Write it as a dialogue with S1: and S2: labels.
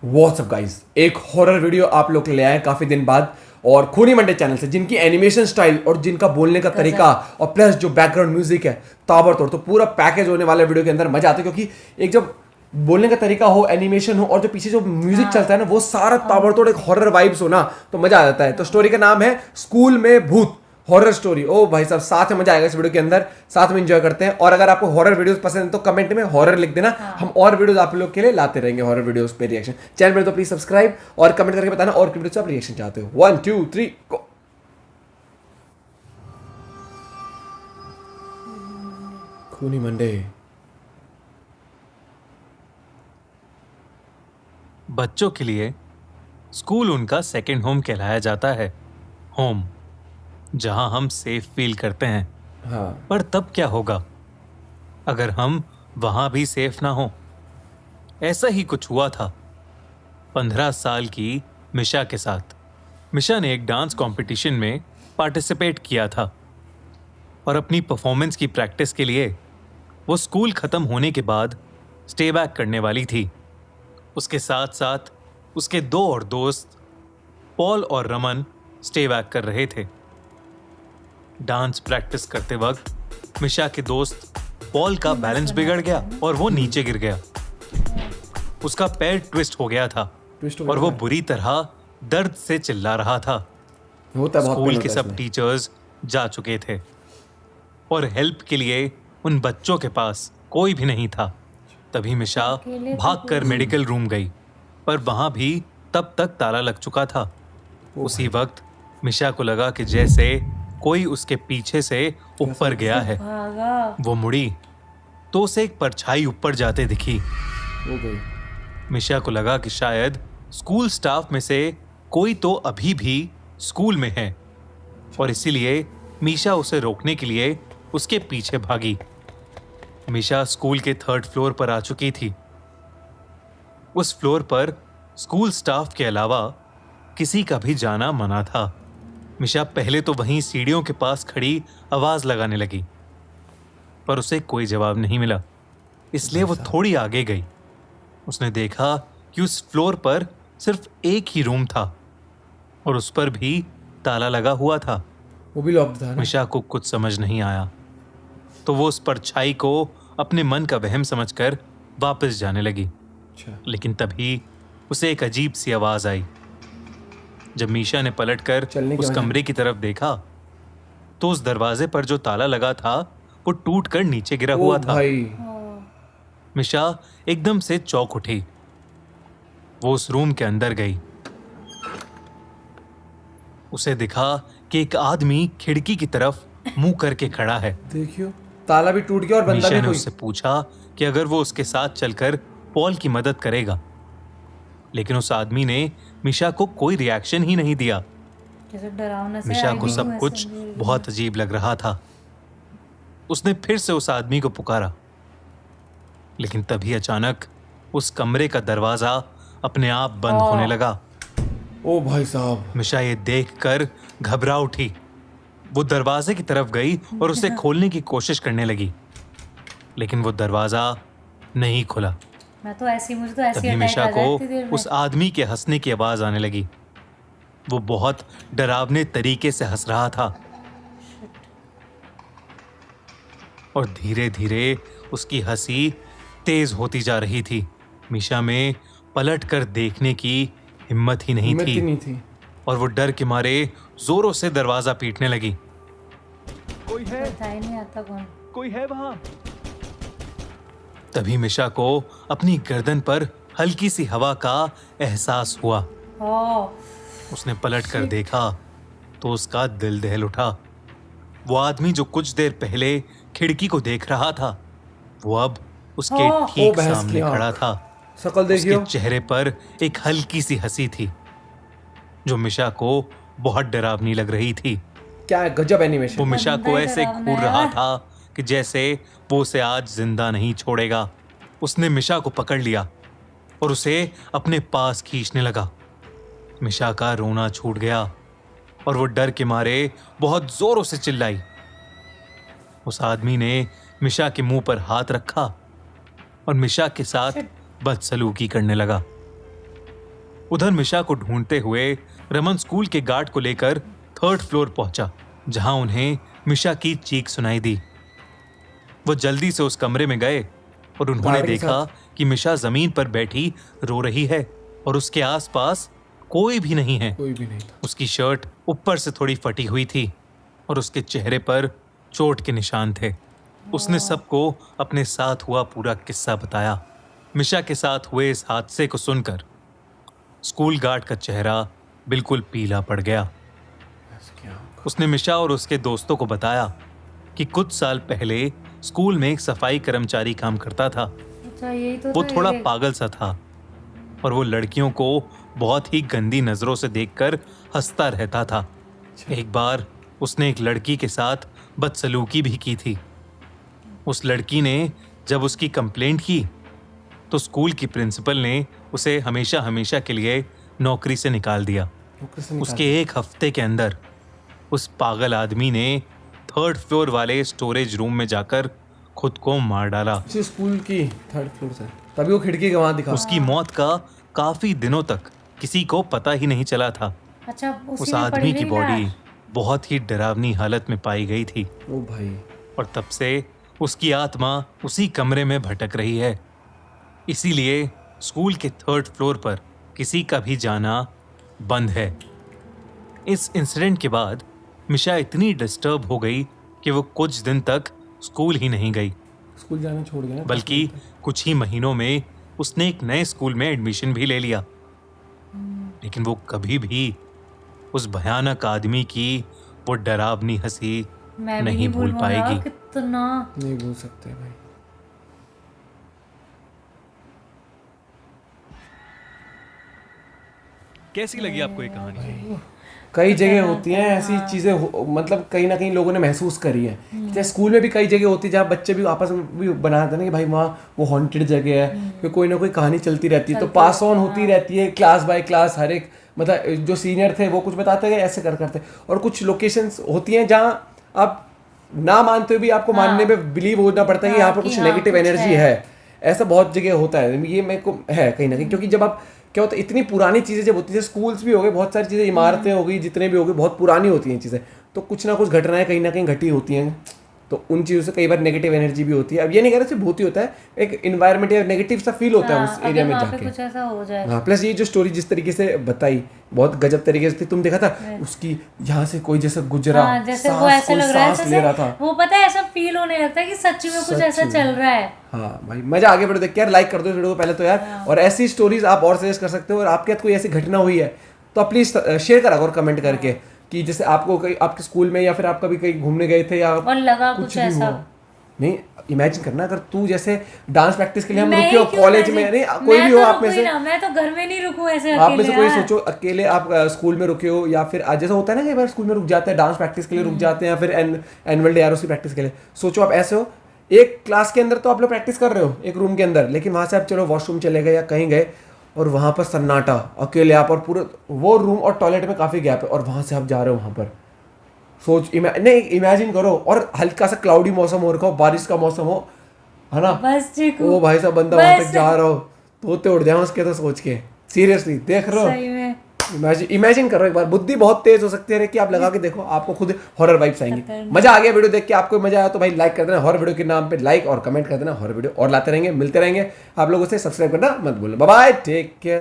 S1: WhatsApp guys, एक horror video आप लोग ले आए काफी दिन बाद और खूनी मंडे चैनल से, जिनकी एनिमेशन स्टाइल और जिनका बोलने का तरीका और प्लस जो बैकग्राउंड म्यूजिक है ताबड़तोड़, तो पूरा पैकेज होने वाला वीडियो के अंदर मजा आता है। क्योंकि एक जब बोलने का तरीका हो, एनिमेशन हो और जो पीछे जो म्यूजिक चलता है ना, वो सारा ताबड़तोड़ एक हॉरर वाइब्स हो ना, तो मजा आ जाता है। तो स्टोरी का नाम है स्कूल में भूत, हॉरर स्टोरी। ओ भाई साहब, साथ में मजा आएगा इस वीडियो के अंदर, साथ में एंजॉय करते हैं। और अगर आपको हॉरर वीडियोस पसंद है तो कमेंट में हॉरर लिख देना, हम और वीडियोस आप लोग के लिए लाते रहेंगे हॉरर वीडियोस पे रिएक्शन। चैनल में तो प्लीज सब्सक्राइब और कमेंट करके बताना और वीडियो से आप रिएक्शन चाहते हो। 1 2 3 गो। खूनी मंडे।
S2: बच्चों के लिए स्कूल उनका सेकंड होम कहलाया जाता है। होम जहां हम सेफ फील करते हैं।
S1: हाँ,
S2: पर तब क्या होगा अगर हम वहां भी सेफ ना हो? ऐसा ही कुछ हुआ था 15 साल की मिशा के साथ। मिशा ने एक डांस कंपटीशन में पार्टिसिपेट किया था और अपनी परफॉर्मेंस की प्रैक्टिस के लिए वो स्कूल खत्म होने के बाद स्टे बैक करने वाली थी। उसके साथ साथ उसके दो और दोस्त पॉल और रमन स्टे बैक कर रहे थे। डांस प्रैक्टिस करते वक्त मिशा के दोस्त पॉल का बैलेंस बिगड़ गया और वो नीचे गिर गया। उसका पैर ट्विस्ट हो गया था
S1: ट्विस्ट हो
S2: और
S1: गया
S2: वो
S1: था।
S2: बुरी तरह दर्द से चिल्ला रहा था।
S1: होता है, बहुत
S2: स्कूल
S1: पेन
S2: के
S1: होता है
S2: सब
S1: इसमें।
S2: टीचर्स जा चुके थे और हेल्प के लिए उन बच्चों के पास कोई भी नहीं था। तभी मिशा भागकर मेडिकल रूम गई, पर वहां भी तब तक ताला लग चुका था।
S1: ओ
S2: उसी
S1: भाई,
S2: वक्त मिशा को लगा कि जैसे कोई उसके पीछे से ऊपर गया है। वो मुड़ी तो उसे एक परछाई ऊपर जाते दिखी।
S1: हो गई।
S2: मिशा को लगा कि शायद स्कूल स्टाफ में से कोई तो अभी भी स्कूल में है और इसीलिए मीशा उसे रोकने के लिए उसके पीछे भागी। मिशा स्कूल के 3rd फ्लोर पर आ चुकी थी। उस फ्लोर पर स्कूल स्टाफ के अलावा किसी का भी जाना मना था। मिशा पहले तो वहीं सीढ़ियों के पास खड़ी आवाज लगाने लगी, पर उसे कोई जवाब नहीं मिला। इसलिए वो थोड़ी आगे गई। उसने देखा कि उस फ्लोर पर सिर्फ एक ही रूम था और उस पर भी ताला लगा हुआ था।
S1: वो भी लॉक्ड था ना।
S2: मिशा को कुछ समझ नहीं आया, तो वो उस परछाई को अपने मन का वहम समझकर वापस जाने लगी।
S1: अच्छा,
S2: लेकिन तभी उसे एक अजीब सी आवाज आई। जब मीशा ने पलटकर
S1: चलने की
S2: उस
S1: वजह।
S2: कमरे की तरफ देखा तो उस दरवाजे पर जो ताला लगा था वो टूटकर नीचे गिरा
S1: ओ
S2: हुआ था।
S1: भाई,
S2: मिशा एकदम से चौंक उठी। वो उस रूम के अंदर गई। उसे दिखा कि एक आदमी खिड़की की तरफ मुंह करके खड़ा है।
S1: देखियो, ताला भी टूट गया और बंदा
S2: मीशा
S1: भी
S2: ने
S1: कोई।
S2: उससे पूछा कि अगर वो उसके साथ चलकर पॉल की मदद करेगा, लेकिन उस आदमी ने मिशा को कोई रिएक्शन ही नहीं दिया। मिशा को सब कुछ बहुत अजीब लग रहा था। उसने फिर से उस आदमी को पुकारा, लेकिन तभी अचानक उस कमरे का दरवाजा अपने आप बंद होने लगा।
S1: ओ भाई साहब,
S2: मिशा ये देखकर घबरा उठी। वो दरवाजे की तरफ गई और उसे खोलने की कोशिश करने लगी, लेकिन वो दरवाजा नहीं खुला। तभी मिशा को उस आदमी के हंसने की आवाज आने लगी। वो बहुत डरावने तरीके से हंस रहा था और धीरे धीरे उसकी हंसी तेज होती जा रही थी। मिशा में पलट कर देखने की हिम्मत ही नहीं
S1: हिम्मत ही
S2: थी
S1: नहीं थी।
S2: और वो डर के मारे जोरों से दरवाजा पीटने लगी।
S3: कोई है?
S4: नहीं आता कौन।
S3: कोई है वहां?
S2: तभी मिशा को अपनी गर्दन पर हल्की सी हवा का एहसास हुआ। उसने पलटकर देखा तो उसका दिल दहल उठा। वो आदमी जो कुछ देर पहले खिड़की को देख रहा था, वो अब उसके
S1: ओ
S2: ठीक
S1: भैंस
S2: सामने
S1: की आंख।
S2: खड़ा था।
S1: शक्ल
S2: उसके
S1: देखियो।
S2: चेहरे पर एक हल्की सी हंसी थी जो मिशा को बहुत डरावनी लग रही थी।
S1: क्या है, गजब
S2: वो
S1: एनिमेशन।
S2: मिशा
S4: बंदा
S2: को
S4: ही
S2: ऐसे
S4: डरावना
S2: घूर
S4: है।
S2: रहा था कि जैसे वो उसे आज जिंदा नहीं छोड़ेगा। उसने मिशा को पकड़ लिया और उसे अपने पास खींचने लगा। मिशा का रोना छूट गया और वो डर के मारे बहुत जोरों से चिल्लाई। उस आदमी ने मिशा के मुंह पर हाथ रखा और मिशा के साथ बदसलूकी करने लगा। उधर मिशा को ढूंढते हुए रमन स्कूल के गार्ड को लेकर 3rd फ्लोर पहुंचा, जहां उन्हें मिशा की चीख सुनाई दी। वो जल्दी से उस कमरे में गए और उन्होंने
S1: गार्ड के
S2: देखा कि मिशा जमीन पर बैठी रो रही है और उसके आसपास कोई भी नहीं है।
S1: कोई भी नहीं था।
S2: उसकी शर्ट ऊपर से थोड़ी फटी हुई थी और उसके चेहरे पर चोट के निशान थे। उसने सबको अपने साथ हुआ पूरा किस्सा बताया। मिशा के साथ हुए इस हादसे को सुनकर स्कूल गार्ड का चेहरा बिल्कुल पीला पड़ गया।
S1: ऐसा क्या?
S2: उसने मिशा और उसके दोस्तों को बताया कि कुछ साल पहले स्कूल में एक सफाई कर्मचारी काम करता था।
S4: अच्छा यही तो
S2: वो
S4: था
S2: थोड़ा
S4: ये।
S2: पागल सा था और वो लड़कियों को बहुत ही गंदी नजरों से देखकर हंसता रहता था। एक बार उसने एक लड़की के साथ बदसलूकी भी की थी। उस लड़की ने जब उसकी कंप्लेंट की तो स्कूल की प्रिंसिपल ने उसे हमेशा हमेशा के लिए नौकरी से निकाल दिया।
S1: नौकरी से निकाल
S2: उसके एक हफ्ते के अंदर उस पागल आदमी ने 3rd फ्लोर वाले स्टोरेज रूम में जाकर खुद को मार डाला।
S1: उसी स्कूल की 3rd फ्लोर से, तभी वो खिड़की के वहां दिखा।
S2: उसकी मौत का काफी दिनों तक किसी को पता ही नहीं चला था।
S4: अच्छा
S2: उस
S4: उसी में
S2: आदमी
S4: पड़ी
S2: की
S4: हुई
S2: बॉडी
S4: लाश।
S2: बहुत ही डरावनी हालत में पाई गई थी
S1: ओ भाई,
S2: और तब से उसकी आत्मा उसी कमरे में भटक रही है। इसीलिए स्कूल के 3rd फ्लोर पर किसी का भी जाना बंद है। इस इंसिडेंट के बाद मिशा इतनी डिस्टर्ब हो गई कि वो कुछ दिन तक स्कूल ही नहीं गई,
S1: स्कूल जाना छोड़ गया ना।
S2: बल्कि कुछ ही महीनों में उसने एक नए स्कूल में एडमिशन भी ले लिया। लेकिन वो कभी भी उस भयानक आदमी की वो डरावनी हंसी
S4: मैं भी
S2: नहीं भूल
S4: पाऊंगा यार,
S2: पाएगी।
S4: कितना
S1: नहीं भूल सकते भाई।
S3: कैसी लगी आपको ये कहानी?
S1: कई जगह होती हैं ऐसी चीजें मतलब कहीं ना कहीं लोगों ने महसूस करी है। जैसे स्कूल में भी कई जगह होती है जहाँ बच्चे भी आपस में भी बनाते हैं ना कि भाई वहाँ वो हॉन्टेड जगह है, फिर कोई ना कोई कहानी चलती रहती है, तो पास ऑन होती रहती है क्लास बाय क्लास। हर एक मतलब जो सीनियर थे वो कुछ बताते गए, ऐसे कर करते। और कुछ लोकेशंस होती हैं जहाँ आप ना मानते हुए भी आपको मानने में बिलीव होना पड़ता है कि यहाँ पर कुछ नेगेटिव एनर्जी है। ऐसा बहुत जगह होता है, ये मेरे को है कहीं ना कहीं। क्योंकि जब आप क्या होता है, इतनी पुरानी चीज़ें जब होती है, स्कूल्स भी हो गए, बहुत सारी चीज़ें, इमारतें हो गई, जितने भी हो गए, बहुत पुरानी होती हैं चीज़ें, तो कुछ ना कुछ घटनाएं कहीं ना कहीं घटी होती हैं। तो उन चीज़ों से कई बार नेगेटिव एनर्जी भी होती है। अब ये नहीं कह रहे सिर्फ भूत ही होता है, एक इन्वायरमेंट या नेगेटिव सा फील होता है उस एरिया में जाके।
S4: कुछ ऐसा हो जाए।
S1: हाँ, प्लस ये जो स्टोरी जिस तरीके से बताई, बहुत गजब तरीके से थी। तुम देखा था उसकी यहाँ से कोई जैसे गुजरा,
S4: हाँ, जैसे वो ऐसे लग रहा है
S1: सांस ले रहा था।
S4: वो पता है ऐसा फील होने लगता है कि सच में कुछ ऐसा चल रहा है।
S1: हाँ भाई, मजा आगे वीडियो देख के यार, लाइक कर दो इस वीडियो को पहले तो यार। और ऐसी स्टोरीज आप और सजेस्ट कर सकते हो, और आपके साथ कोई ऐसी घटना हुई है तो आप प्लीज शेयर करा और कमेंट करके कि जैसे आपको कहीं आपके स्कूल में या फिर आप कभी कहीं घूमने गए थे या
S4: और लगा कुछ
S1: भी
S4: ऐसा।
S1: हुआ। नहीं, इमेजिन करना अगर तू जैसे डांस प्रैक्टिस के लिए हम
S4: मैं
S1: रुके हो
S4: क्यों
S1: कॉलेज में,
S4: imagine-
S1: नहीं कोई
S4: मैं
S1: भी
S4: तो
S1: हो आप में
S4: रुकूं
S1: से,
S4: ही ना, मैं तो घर में नहीं रुकूं ऐसे
S1: आप में से
S4: अकेले
S1: कोई
S4: यार।
S1: सोचो अकेले आप स्कूल में रुके हो, या फिर जैसा होता है ना कि बार स्कूल में रुक जाते हैं डांस प्रैक्टिस के लिए, रुक जाते हैं, या फिर एनुअल डे की प्रैक्टिस के लिए। सोचो आप ऐसे हो, एक क्लास के अंदर तो आप लोग प्रैक्टिस कर रहे हो एक रूम के अंदर, लेकिन वहां से आप चलो वॉशरूम चले गए या कहीं गए और वहां पर सन्नाटा, अकेले आप, और पूरा वो रूम और टॉयलेट में काफी गैप है, और वहां से आप जा रहे हो वहां पर। नहीं इमेजिन करो, और हल्का सा क्लाउडी मौसम हो रखा हो, बारिश का मौसम हो, है ना,
S4: बस चीकू,
S1: ओ भाई साहब बंदा वहां तक
S4: बस।
S1: जा रहा हो, तोते उड़ जाए उसके तो सोच के, सीरियसली देख रहे
S4: सही
S1: हो।
S4: में
S1: इमेजिन करो एक बार, बुद्धि बहुत तेज हो सकती है कि आप लगा के देखो, आपको खुद हॉरर वाइब्स आएंगी। मजा आ गया वीडियो देख के, आपको मजा आया तो भाई लाइक कर देना, हॉरर वीडियो के नाम पे लाइक और कमेंट कर देना। हॉरर वीडियो और लाते रहेंगे, मिलते रहेंगे आप लोगों से, सब्सक्राइब करना मत भूलना। Bye bye, take care.